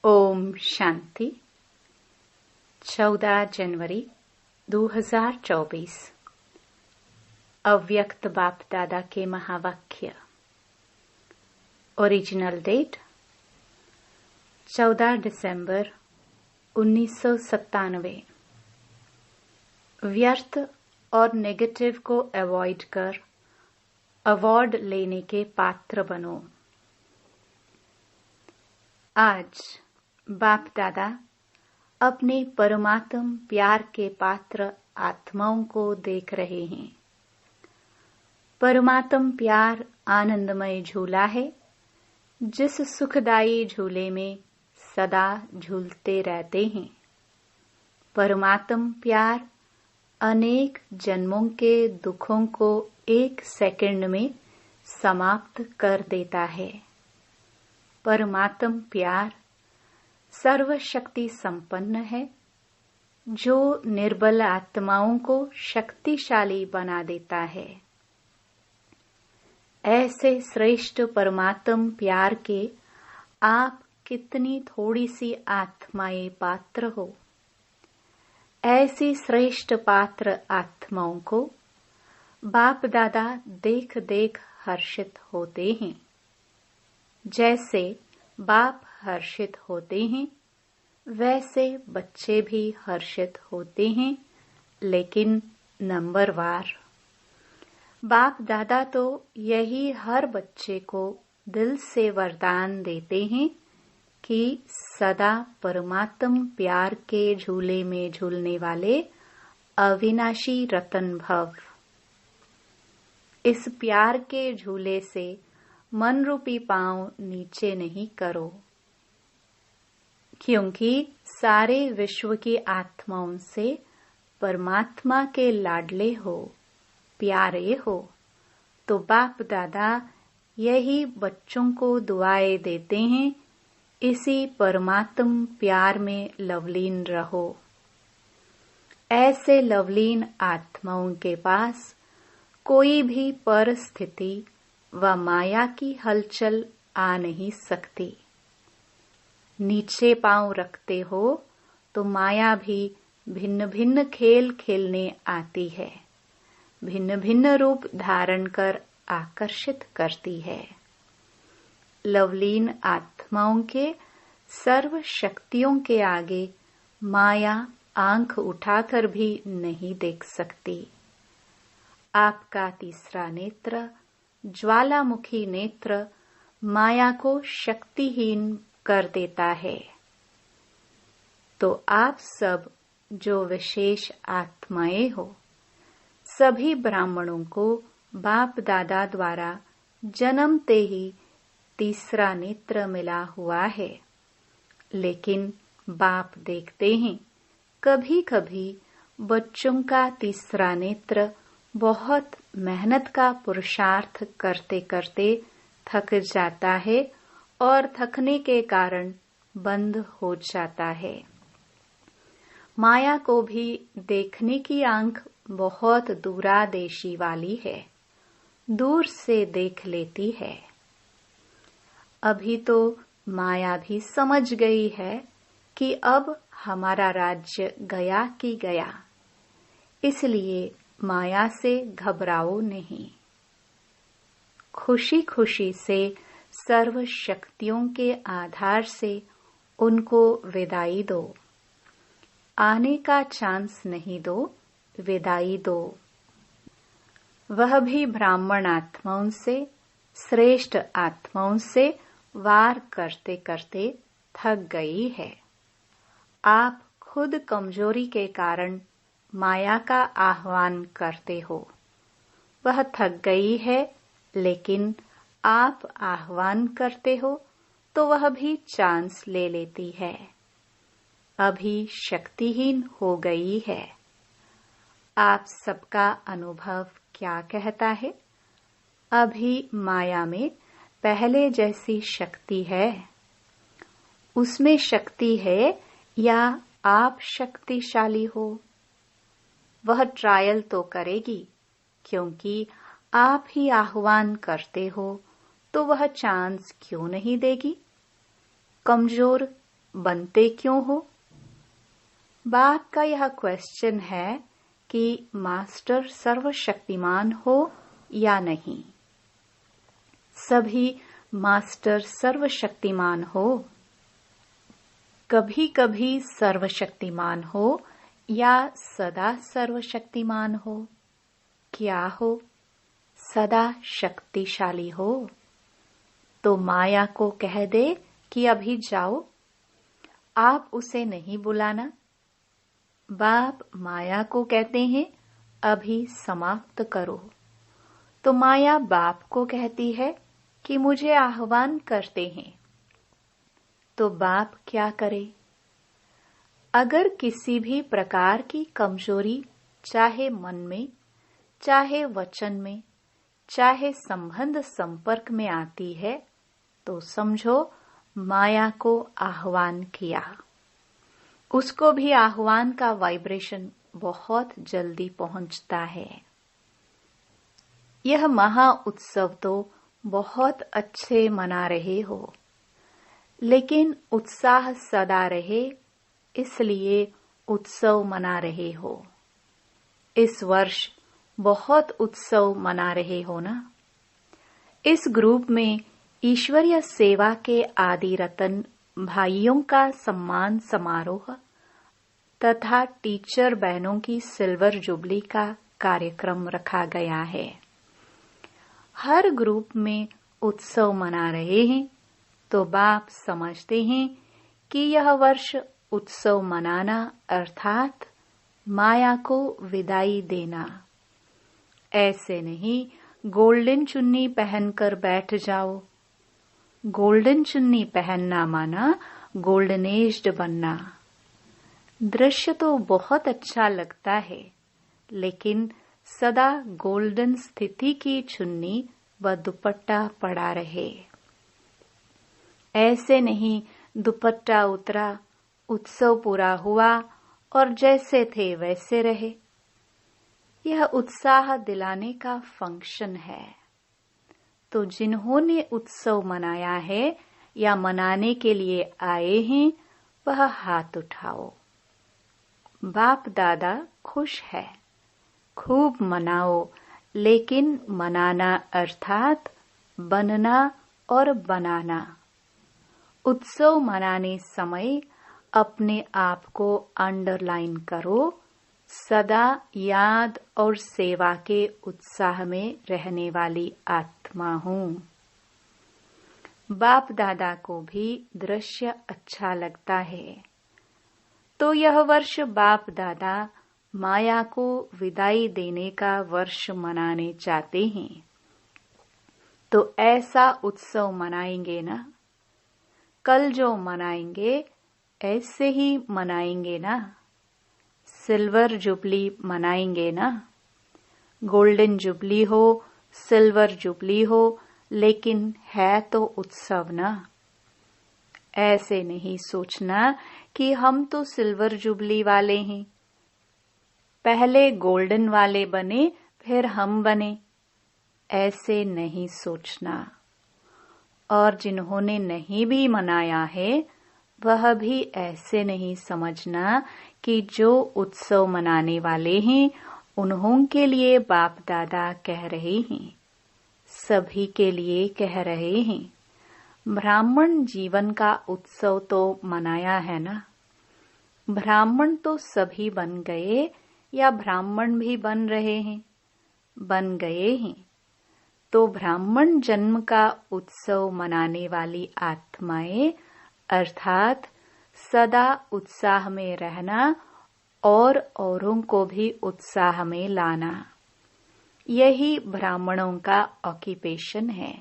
ओम शांति। 14 जनवरी 2024। अव्यक्त बाप दादा के महावाक्य। ओरिजिनल डेट 14 दिसंबर 1997। व्यर्थ और नेगेटिव को अवॉइड कर अवार्ड लेने के पात्र बनो। आज बाप दादा अपने परमात्म प्यार के पात्र आत्माओं को देख रहे हैं। परमात्म प्यार आनंदमय झूला है, जिस सुखदायी झूले में सदा झूलते रहते हैं। परमात्म प्यार अनेक जन्मों के दुखों को एक सेकंड में समाप्त कर देता है। परमात्म प्यार सर्वशक्ति संपन्न है, जो निर्बल आत्माओं को शक्तिशाली बना देता है। ऐसे श्रेष्ठ परमात्म प्यार के आप कितनी थोड़ी सी आत्माएं पात्र हो। ऐसी श्रेष्ठ पात्र आत्माओं को बाप दादा देख देख हर्षित होते हैं। जैसे बाप हर्षित होते हैं, वैसे बच्चे भी हर्षित होते हैं, लेकिन नंबरवार। बाप दादा तो यही हर बच्चे को दिल से वरदान देते हैं कि सदा परमात्म प्यार के झूले में झूलने वाले अविनाशी रतन भव। इस प्यार के झूले से मन रूपी पांव नीचे नहीं करो, क्योंकि सारे विश्व की आत्माओं से परमात्मा के लाडले हो, प्यारे हो, तो बाप दादा यही बच्चों को दुआएं देते हैं, इसी परमात्म प्यार में लवलीन रहो। ऐसे लवलीन आत्माओं के पास कोई भी परिस्थिति व माया की हलचल आ नहीं सकती। नीचे पांव रखते हो तो माया भी भिन्न भिन्न खेल खेलने आती है, भिन्न भिन्न रूप धारण कर आकर्षित करती है। लवलीन आत्माओं के सर्व शक्तियों के आगे माया आंख उठाकर भी नहीं देख सकती। आपका तीसरा नेत्र, ज्वालामुखी नेत्र, माया को शक्तिहीन कर देता है। तो आप सब जो विशेष आत्माएं हो, सभी ब्राह्मणों को बाप दादा द्वारा जन्मते ही तीसरा नेत्र मिला हुआ है। लेकिन बाप देखते हैं, कभी कभी बच्चों का तीसरा नेत्र बहुत मेहनत का पुरुषार्थ करते करते थक जाता है और थकने के कारण बंद हो जाता है। माया को भी देखने की आंख बहुत दूरादेशी वाली है, दूर से देख लेती है। अभी तो माया भी समझ गई है कि अब हमारा राज्य गया कि गया, इसलिए माया से घबराओ नहीं। खुशी खुशी से सर्व शक्तियों के आधार से उनको विदाई दो। आने का चांस नहीं दो, विदाई दो। वह भी ब्राह्मण आत्माओं से, श्रेष्ठ आत्माओं से वार करते करते थक गई है। आप खुद कमजोरी के कारण माया का आह्वान करते हो। वह थक गई है, लेकिन आप आह्वान करते हो तो वह भी चांस ले लेती है। अभी शक्तिहीन हो गई है। आप सबका अनुभव क्या कहता है? अभी माया में पहले जैसी शक्ति है? उसमें शक्ति है या आप शक्तिशाली हो? वह ट्रायल तो करेगी, क्योंकि आप ही आह्वान करते हो, तो वह चांस क्यों नहीं देगी? कमजोर बनते क्यों हो? बाप का यह क्वेश्चन है कि मास्टर सर्वशक्तिमान हो या नहीं। सभी मास्टर सर्वशक्तिमान हो, कभी कभी सर्वशक्तिमान हो या सदा सर्वशक्तिमान हो? क्या हो? सदा शक्तिशाली हो। तो माया को कह दे कि अभी जाओ, आप उसे नहीं बुलाना। बाप माया को कहते हैं अभी समाप्त करो, तो माया बाप को कहती है कि मुझे आह्वान करते हैं। तो बाप क्या करे? अगर किसी भी प्रकार की कमजोरी चाहे मन में, चाहे वचन में, चाहे संबंध संपर्क में आती है, तो समझो माया को आह्वान किया। उसको भी आह्वान का वाइब्रेशन बहुत जल्दी पहुंचता है। यह महा उत्सव तो बहुत अच्छे मना रहे हो, लेकिन उत्साह सदा रहे इसलिए उत्सव मना रहे हो। इस वर्ष बहुत उत्सव मना रहे हो ना। इस ग्रुप में ईश्वरीय सेवा के आदि रतन भाइयों का सम्मान समारोह तथा टीचर बहनों की सिल्वर जुबली का कार्यक्रम रखा गया है। हर ग्रुप में उत्सव मना रहे हैं, तो बाप समझते हैं कि यह वर्ष उत्सव मनाना अर्थात माया को विदाई देना। ऐसे नहीं गोल्डन चुन्नी पहनकर बैठ जाओ। गोल्डन चुन्नी पहनना माना गोल्डनेज्ड बनना। दृश्य तो बहुत अच्छा लगता है, लेकिन सदा गोल्डन स्थिति की चुन्नी व दुपट्टा पड़ा रहे। ऐसे नहीं दुपट्टा उतरा, उत्सव पूरा हुआ और जैसे थे वैसे रहे। यह उत्साह दिलाने का फंक्शन है। तो जिन्होंने उत्सव मनाया है या मनाने के लिए आए हैं, वह हाथ उठाओ। बाप दादा खुश है, खूब मनाओ, लेकिन मनाना अर्थात बनना और बनाना। उत्सव मनाने समय अपने आप को अंडरलाइन करो, सदा याद और सेवा के उत्साह में रहने वाली आत्मा हूँ। बाप दादा को भी दृश्य अच्छा लगता है, तो यह वर्ष बाप दादा माया को विदाई देने का वर्ष मनाने चाहते हैं। तो ऐसा उत्सव मनाएंगे ना। कल जो मनाएंगे ऐसे ही मनाएंगे ना। सिल्वर जुबली मनाएंगे ना। गोल्डन जुबली हो, सिल्वर जुबली हो, लेकिन है तो उत्सव ना। ऐसे नहीं सोचना कि हम तो सिल्वर जुबली वाले हैं, पहले गोल्डन वाले बने फिर हम बने। ऐसे नहीं सोचना। और जिन्होंने नहीं भी मनाया है, वह भी ऐसे नहीं समझना कि जो उत्सव मनाने वाले हैं उन्हों के लिए बाप दादा कह रहे हैं, सभी के लिए कह रहे हैं। ब्राह्मण जीवन का उत्सव तो मनाया है ना। ब्राह्मण तो सभी बन गए या ब्राह्मण भी बन रहे हैं? बन गए हैं। तो ब्राह्मण जन्म का उत्सव मनाने वाली आत्माएं अर्थात सदा उत्साह में रहना और औरों को भी उत्साह में लाना, यही ब्राह्मणों का ऑक्यूपेशन है।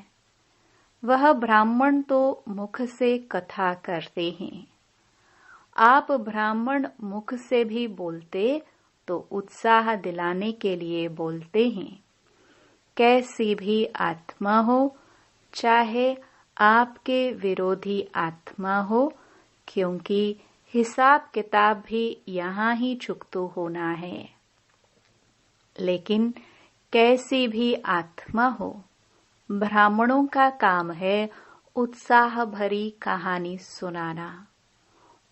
वह ब्राह्मण तो मुख से कथा करते हैं। आप ब्राह्मण मुख से भी बोलते तो उत्साह दिलाने के लिए बोलते हैं। कैसी भी आत्मा हो, चाहे आपके विरोधी आत्मा हो, क्योंकि हिसाब किताब भी यहाँ ही चुकतो होना है। लेकिन कैसी भी आत्मा हो, ब्राह्मणों का काम है उत्साह भरी कहानी सुनाना।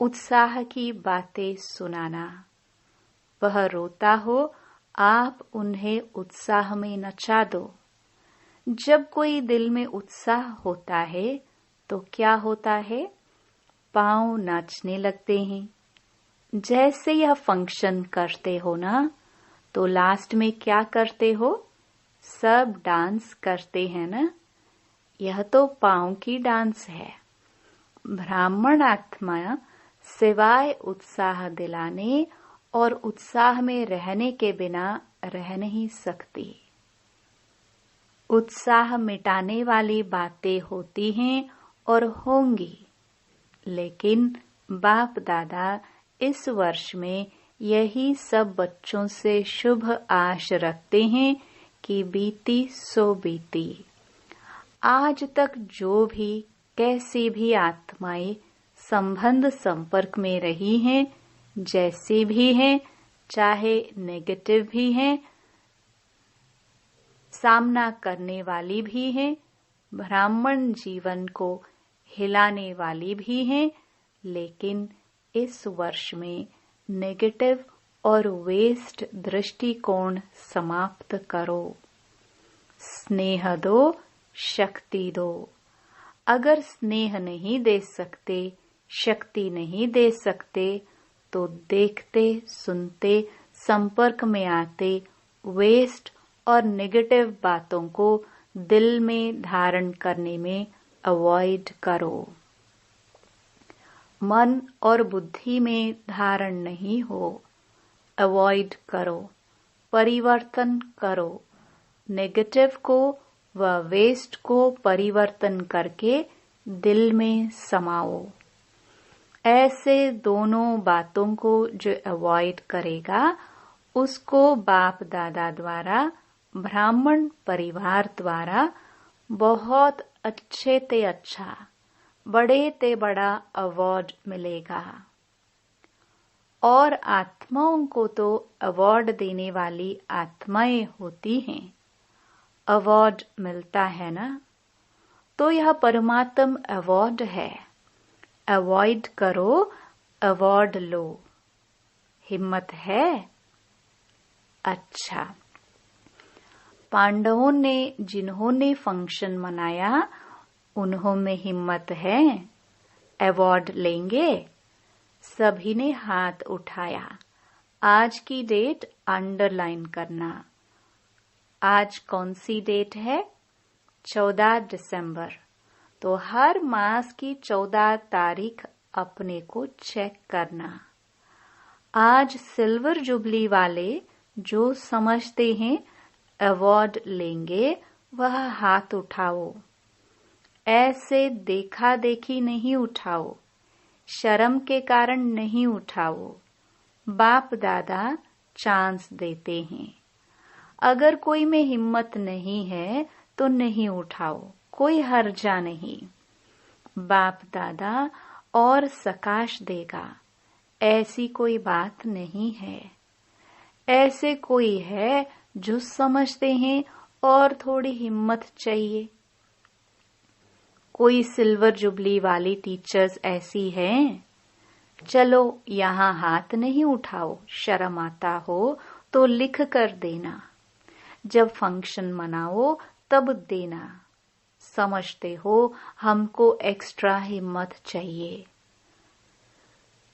उत्साह की बातें सुनाना। वह रोता हो, आप उन्हें उत्साह में नचा दो। जब कोई दिल में उत्साह होता है तो क्या होता है? पांव नाचने लगते हैं। जैसे यह फंक्शन करते हो ना, तो लास्ट में क्या करते हो? सब डांस करते हैं ना। यह तो पांव की डांस है। ब्राह्मण आत्मा सिवाय उत्साह दिलाने और उत्साह में रहने के बिना रह नहीं सकती। उत्साह मिटाने वाली बातें होती हैं और होंगी, लेकिन बाप दादा इस वर्ष में यही सब बच्चों से शुभ आश रखते हैं कि बीती सो बीती। आज तक जो भी कैसी भी आत्माएं संबंध संपर्क में रही हैं, जैसी भी हैं, चाहे नेगेटिव भी हैं, सामना करने वाली भी हैं, ब्राह्मण जीवन को हिलाने वाली भी हैं, लेकिन इस वर्ष में नेगेटिव और वेस्ट दृष्टिकोण समाप्त करो। स्नेह दो, शक्ति दो। अगर स्नेह नहीं दे सकते, शक्ति नहीं दे सकते, तो देखते सुनते संपर्क में आते वेस्ट और नेगेटिव बातों को दिल में धारण करने में अवॉइड करो। मन और बुद्धि में धारण नहीं हो, अवॉइड करो, परिवर्तन करो। नेगेटिव को व वेस्ट को परिवर्तन करके दिल में समाओ। ऐसे दोनों बातों को जो अवॉइड करेगा, उसको बाप दादा द्वारा, ब्राह्मण परिवार द्वारा बहुत अच्छे ते अच्छा, बड़े ते बड़ा अवार्ड मिलेगा। और आत्माओं को तो अवार्ड देने वाली आत्माएं होती हैं। अवार्ड मिलता है ना, तो यह परमात्म अवार्ड है। अवॉइड करो, अवार्ड लो। हिम्मत है? अच्छा। पांडवों ने जिन्होंने फंक्शन मनाया, उन्होंने हिम्मत है? अवार्ड लेंगे? सभी ने हाथ उठाया। आज की डेट अंडरलाइन करना। आज कौन सी डेट है? 14 दिसंबर। तो हर मास की 14 तारीख अपने को चेक करना। आज सिल्वर जुबली वाले जो समझते हैं अवार्ड लेंगे, वह हाथ उठाओ। ऐसे देखा देखी नहीं उठाओ, शर्म के कारण नहीं उठाओ। बाप दादा चांस देते हैं। अगर कोई में हिम्मत नहीं है तो नहीं उठाओ, कोई हर्जा नहीं। बाप दादा और सकाश देगा, ऐसी कोई बात नहीं है। ऐसे कोई है जो समझते हैं और थोड़ी हिम्मत चाहिए। कोई सिल्वर जुबली वाली टीचर्स ऐसी हैं? चलो यहाँ हाथ नहीं उठाओ, शर्म आता हो तो लिख कर देना। जब फंक्शन मनाओ तब देना। समझते हो हमको एक्स्ट्रा हिम्मत चाहिए,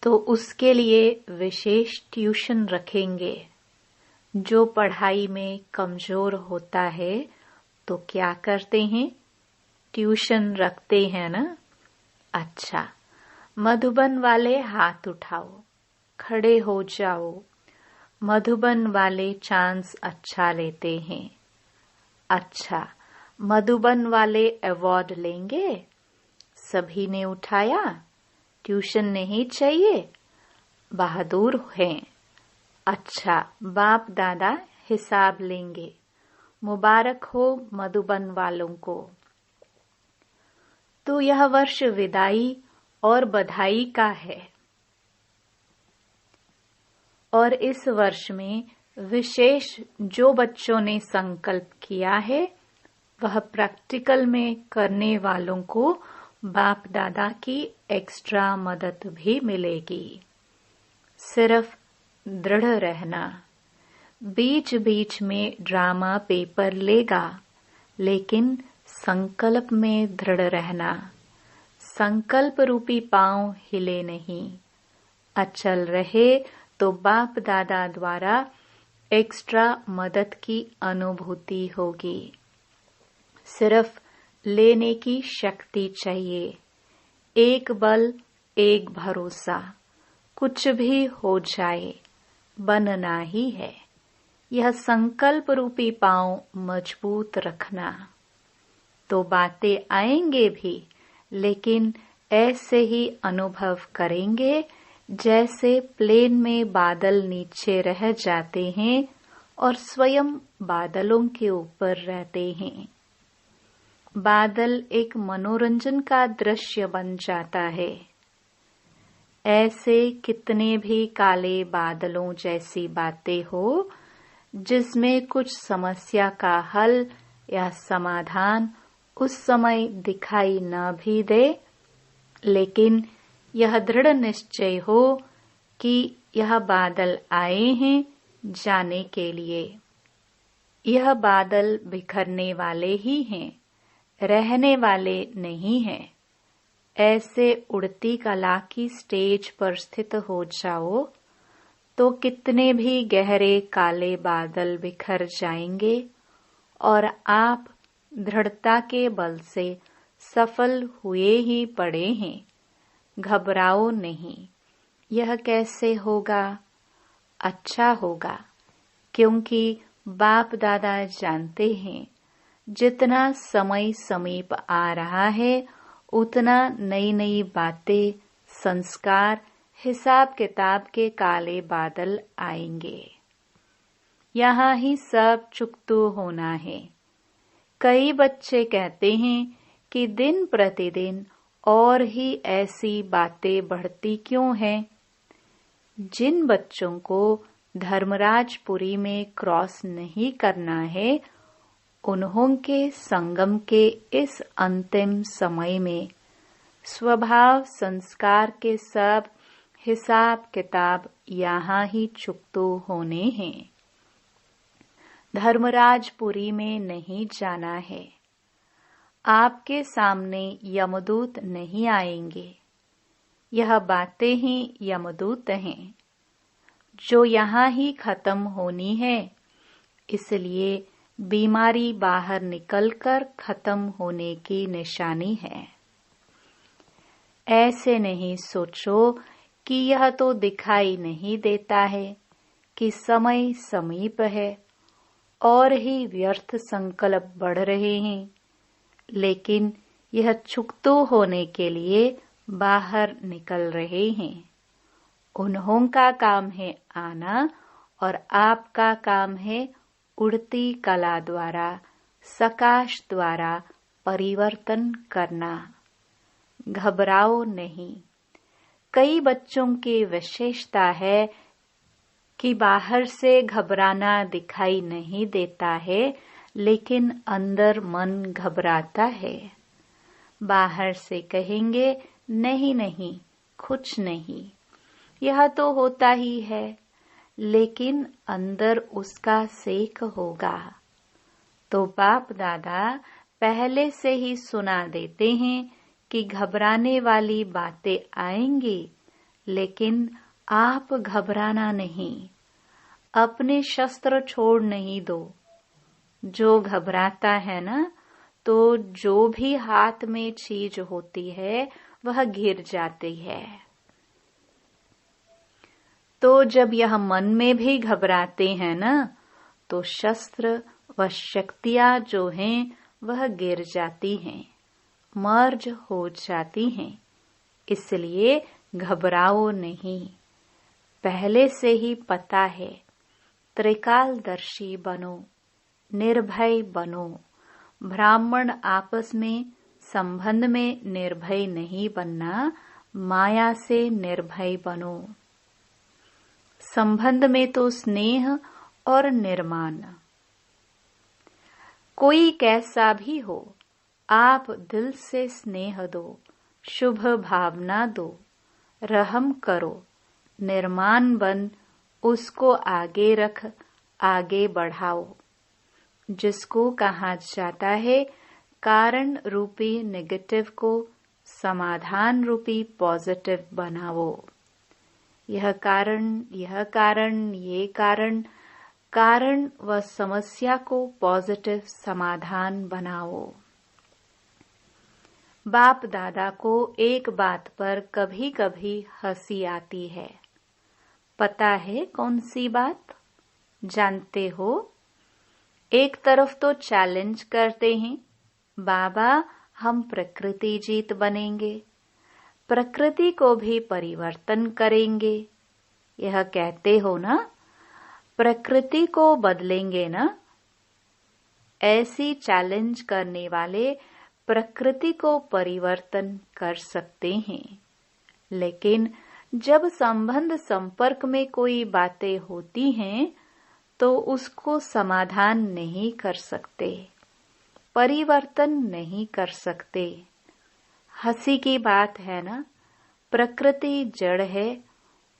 तो उसके लिए विशेष ट्यूशन रखेंगे। जो पढ़ाई में कमजोर होता है तो क्या करते हैं? ट्यूशन रखते हैं ना। अच्छा, मधुबन वाले हाथ उठाओ, खड़े हो जाओ। मधुबन वाले चांस अच्छा लेते हैं। अच्छा, मधुबन वाले अवार्ड लेंगे? सभी ने उठाया। ट्यूशन नहीं चाहिए, बहादुर हैं। अच्छा, बाप दादा हिसाब लेंगे। मुबारक हो मधुबन वालों को। तो यह वर्ष विदाई और बधाई का है। और इस वर्ष में विशेष जो बच्चों ने संकल्प किया है, वह प्रैक्टिकल में करने वालों को बाप दादा की एक्स्ट्रा मदद भी मिलेगी। सिर्फ दृढ़ रहना। बीच बीच में ड्रामा पेपर लेगा, लेकिन संकल्प में दृढ़ रहना। संकल्प रूपी पांव हिले नहीं, अचल रहे तो बाप दादा द्वारा एक्स्ट्रा मदद की अनुभूति होगी। सिर्फ लेने की शक्ति चाहिए। एक बल, एक भरोसा। कुछ भी हो जाए, बनना ही है। यह संकल्प रूपी पांव मजबूत रखना। तो बातें आएंगे भी, लेकिन ऐसे ही अनुभव करेंगे जैसे प्लेन में बादल नीचे रह जाते हैं और स्वयं बादलों के ऊपर रहते हैं। बादल एक मनोरंजन का दृश्य बन जाता है। ऐसे कितने भी काले बादलों जैसी बातें हो, जिसमें कुछ समस्या का हल या समाधान उस समय दिखाई न भी दे, लेकिन यह दृढ़ निश्चय हो कि यह बादल आए हैं जाने के लिए। यह बादल बिखरने वाले ही हैं, रहने वाले नहीं हैं। ऐसे उड़ती कला की स्टेज पर स्थित हो जाओ तो कितने भी गहरे काले बादल बिखर जाएंगे और आप दृढ़ता के बल से सफल हुए ही पड़े हैं। घबराओ नहीं। यह कैसे होगा? अच्छा होगा, क्योंकि बाप दादा जानते हैं जितना समय समीप आ रहा है उतना नई नई बातें, संस्कार, हिसाब किताब के काले बादल आएंगे। यहाँ ही सब चुकतू होना है। कई बच्चे कहते हैं कि दिन प्रतिदिन और ही ऐसी बातें बढ़ती क्यों हैं? जिन बच्चों को धर्मराजपुरी में क्रॉस नहीं करना है, उन्हों के संगम के इस अंतिम समय में स्वभाव संस्कार के सब हिसाब किताब यहाँ ही चुकतू होने हैं। धर्मराजपुरी में नहीं जाना है। आपके सामने यमदूत नहीं आएंगे। यह बातें ही यमदूत हैं, जो यहाँ ही खत्म होनी है। इसलिए बीमारी बाहर निकलकर खत्म होने की निशानी है। ऐसे नहीं सोचो कि यह तो दिखाई नहीं देता है कि समय समीप है और ही व्यर्थ संकल्प बढ़ रहे हैं, लेकिन यह चुकतू होने के लिए बाहर निकल रहे हैं। उन्हों का काम है आना और आपका काम है उड़ती कला द्वारा, सकाश द्वारा परिवर्तन करना। घबराओ नहीं। कई बच्चों की विशेषता है कि बाहर से घबराना दिखाई नहीं देता है, लेकिन अंदर मन घबराता है। बाहर से कहेंगे नहीं नहीं, कुछ नहीं, यह तो होता ही है, लेकिन अंदर उसका सेक होगा। तो बाप दादा पहले से ही सुना देते हैं कि घबराने वाली बातें आएंगी, लेकिन आप घबराना नहीं। अपने शस्त्र छोड़ नहीं दो। जो घबराता है ना, तो जो भी हाथ में चीज होती है वह गिर जाती है। तो जब यह मन में भी घबराते हैं ना, तो शस्त्र व शक्तियां जो हैं वह गिर जाती हैं, मर्ज हो जाती हैं। इसलिए घबराओ नहीं। पहले से ही पता है। त्रिकालदर्शी बनो, निर्भय बनो। ब्राह्मण आपस में संबंध में निर्भय नहीं बनना, माया से निर्भय बनो। संबंध में तो स्नेह और निर्माण। कोई कैसा भी हो, आप दिल से स्नेह दो, शुभ भावना दो, रहम करो, निर्माण बन उसको आगे रख, आगे बढ़ाओ। जिसको कहा जाता है कारण रूपी नेगेटिव को समाधान रूपी पॉजिटिव बनाओ। यह कारण, ये कारण, कारण व समस्या को पॉजिटिव समाधान बनाओ। बाप दादा को एक बात पर कभी कभी हंसी आती है। पता है कौन सी बात? जानते हो? एक तरफ तो चैलेंज करते हैं, बाबा हम प्रकृति जीत बनेंगे, प्रकृति को भी परिवर्तन करेंगे। यह कहते हो ना, प्रकृति को बदलेंगे ना। ऐसी चैलेंज करने वाले प्रकृति को परिवर्तन कर सकते हैं, लेकिन जब संबंध संपर्क में कोई बातें होती हैं तो उसको समाधान नहीं कर सकते, परिवर्तन नहीं कर सकते। हंसी की बात है ना, प्रकृति जड़ है,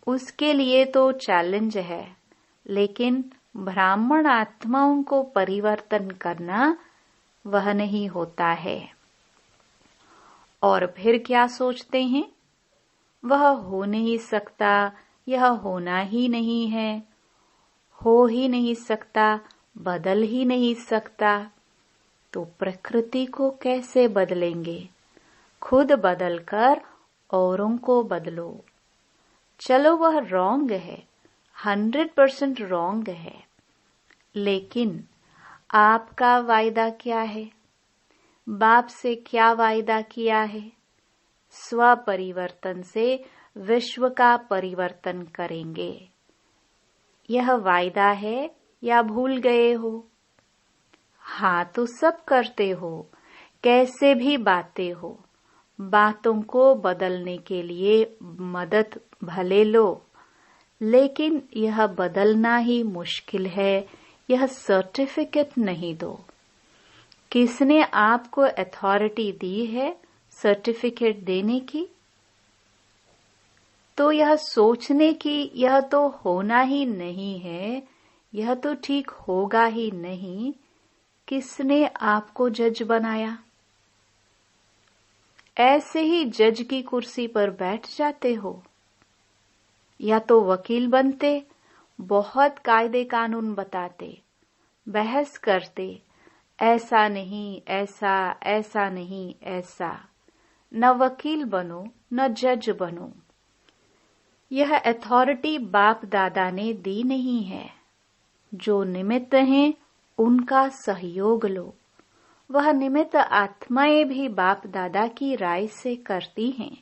उसके लिए तो चैलेंज है, लेकिन ब्राह्मण आत्माओं को परिवर्तन करना वह नहीं होता है। और फिर क्या सोचते हैं? वह हो नहीं सकता, यह होना ही नहीं है, हो ही नहीं सकता, बदल ही नहीं सकता। तो प्रकृति को कैसे बदलेंगे? खुद बदलकर औरों को बदलो। चलो वह रॉन्ग है, 100% रॉन्ग है, लेकिन आपका वायदा क्या है? बाप से क्या वायदा किया है? स्व परिवर्तन से विश्व का परिवर्तन करेंगे। यह वायदा है या भूल गए हो? हाँ तो सब करते हो, कैसे भी बातें हो, बातों को बदलने के लिए मदद भले लो, लेकिन यह बदलना ही मुश्किल है। यह सर्टिफिकेट नहीं दो। किसने आपको अथॉरिटी दी है सर्टिफिकेट देने की? तो यह सोचने की यह तो होना ही नहीं है, यह तो ठीक होगा ही नहीं, किसने आपको जज बनाया? ऐसे ही जज की कुर्सी पर बैठ जाते हो, या तो वकील बनते, बहुत कायदे कानून बताते, बहस करते, ऐसा नहीं ऐसा, ऐसा नहीं ऐसा। न वकील बनो न जज बनो। यह अथॉरिटी बाप दादा ने दी नहीं है। जो निमित्त हैं उनका सहयोग लो। वह निमित्त आत्माएं भी बाप दादा की राय से करती हैं,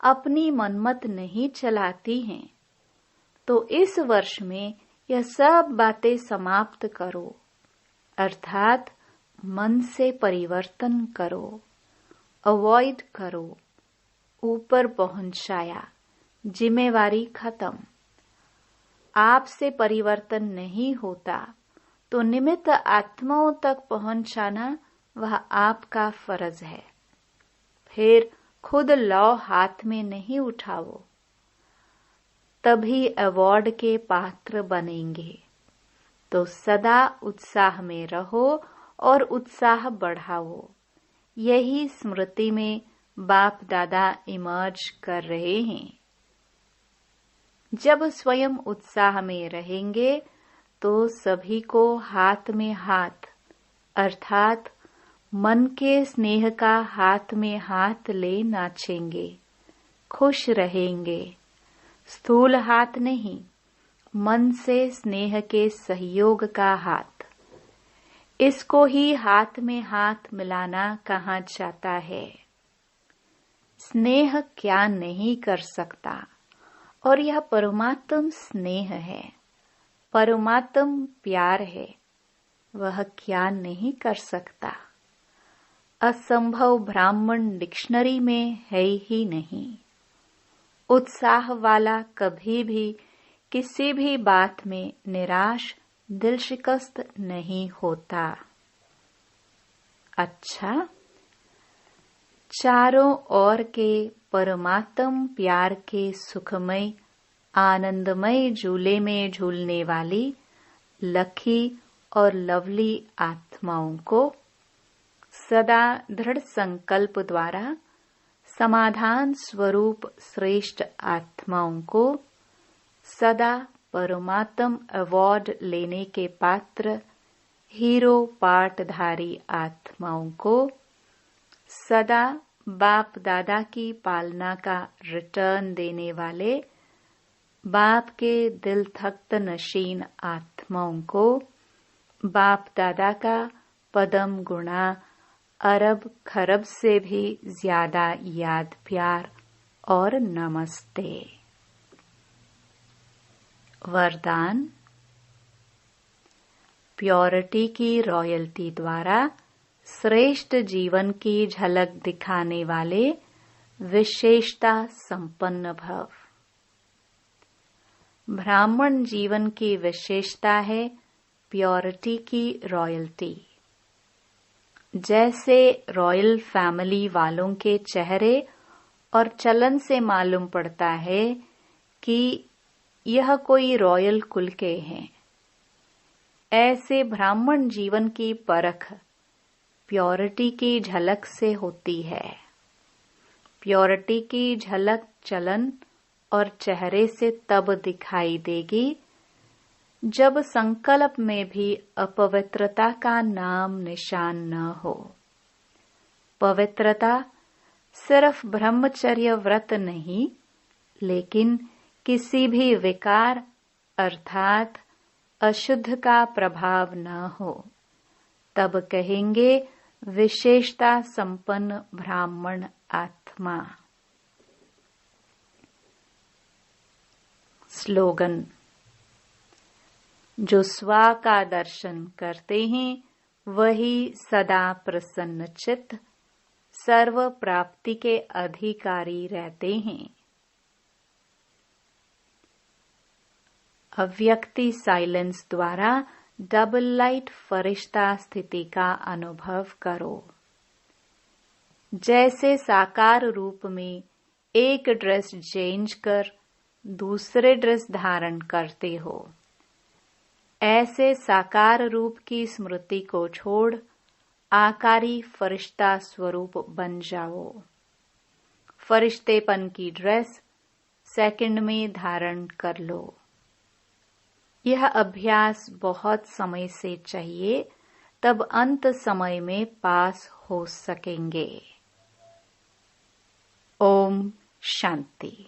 अपनी मनमत नहीं चलाती हैं। तो इस वर्ष में यह सब बातें समाप्त करो, अर्थात मन से परिवर्तन करो, अवॉइड करो, ऊपर पहुंचाया, जिम्मेवारी खत्म। आपसे परिवर्तन नहीं होता तो निमित्त आत्माओं तक पहुंचाना वह आपका फर्ज है। फिर खुद लौ हाथ में नहीं उठाओ, तभी अवार्ड के पात्र बनेंगे। तो सदा उत्साह में रहो और उत्साह बढ़ाओ। यही स्मृति में बाप दादा इमर्ज कर रहे हैं। जब स्वयं उत्साह में रहेंगे तो सभी को हाथ में हाथ, अर्थात मन के स्नेह का हाथ में हाथ ले नाचेंगे, खुश रहेंगे। स्थूल हाथ नहीं, मन से स्नेह के सहयोग का हाथ। इसको ही हाथ में हाथ मिलाना कहा जाता है। स्नेह क्या नहीं कर सकता, और यह परमात्म स्नेह है, परमात्म प्यार है। वह क्या नहीं कर सकता। असंभव ब्राह्मण डिक्शनरी में है ही नहीं। उत्साह वाला कभी भी किसी भी बात में निराश, दिल शिकस्त नहीं होता। अच्छा, चारों ओर के परमात्म प्यार के सुखमय आनंदमय झूले में झूलने वाली लकी और लवली आत्माओं को सदा दृढ़ संकल्प द्वारा समाधान स्वरूप श्रेष्ठ आत्माओं को सदा परमात्म अवार्ड लेने के पात्र हीरो पाठधारी आत्माओं को सदा बाप दादा की पालना का रिटर्न देने वाले बाप के दिल थक्त नशीन आत्माओं को बाप दादा का पदम गुणा अरब खरब से भी ज्यादा याद प्यार और नमस्ते। वरदान। प्योरिटी की रॉयल्टी द्वारा श्रेष्ठ जीवन की झलक दिखाने वाले विशेषता संपन्न भव। ब्राह्मण जीवन की विशेषता है प्योरिटी की रॉयल्टी। जैसे रॉयल फैमिली वालों के चेहरे और चलन से मालूम पड़ता है कि यह कोई रॉयल कुल के हैं, ऐसे ब्राह्मण जीवन की परख प्योरिटी की झलक से होती है। प्योरिटी की झलक चलन और चेहरे से तब दिखाई देगी जब संकल्प में भी अपवित्रता का नाम निशान न हो। पवित्रता सिर्फ ब्रह्मचर्य व्रत नहीं, लेकिन किसी भी विकार अर्थात अशुद्ध का प्रभाव न हो, तब कहेंगे विशेषता संपन्न ब्राह्मण आत्मा। स्लोगन। जो स्व का दर्शन करते हैं वही सदा प्रसन्नचित्त सर्व प्राप्ति के अधिकारी रहते हैं। अव्यक्ति साइलेंस द्वारा डबल लाइट फरिश्ता स्थिति का अनुभव करो। जैसे साकार रूप में एक ड्रेस चेंज कर दूसरे ड्रेस धारण करते हो, ऐसे साकार रूप की स्मृति को छोड़ आकारी फरिश्ता स्वरूप बन जाओ। फरिश्तेपन की ड्रेस सेकंड में धारण कर लो। यह अभ्यास बहुत समय से चाहिए, तब अंत समय में पास हो सकेंगे। ओम शांति।